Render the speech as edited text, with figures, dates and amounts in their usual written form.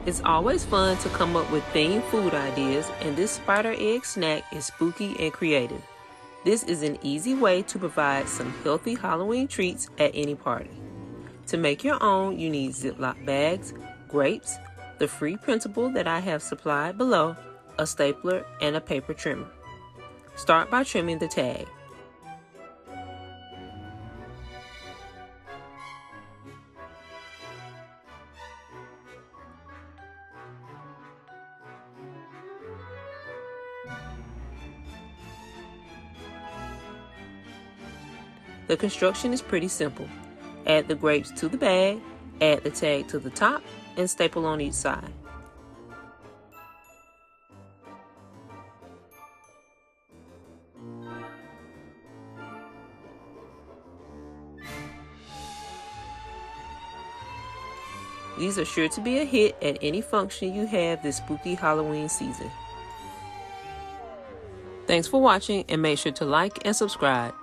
It's always fun to come up with themed food ideas, and this spider egg snack is spooky and creative. This is an easy way to provide some healthy Halloween treats at any party. To make your own, you need Ziplock bags, grapes, the free printable that I have supplied below, a stapler, and a paper trimmer. Start by trimming the tag. The construction is pretty simple. Add the grapes to the bag, add the tag to the top, and staple on each side. These are sure to be a hit at any function you have this spooky Halloween season. Thanks for watching, and make sure to like and subscribe.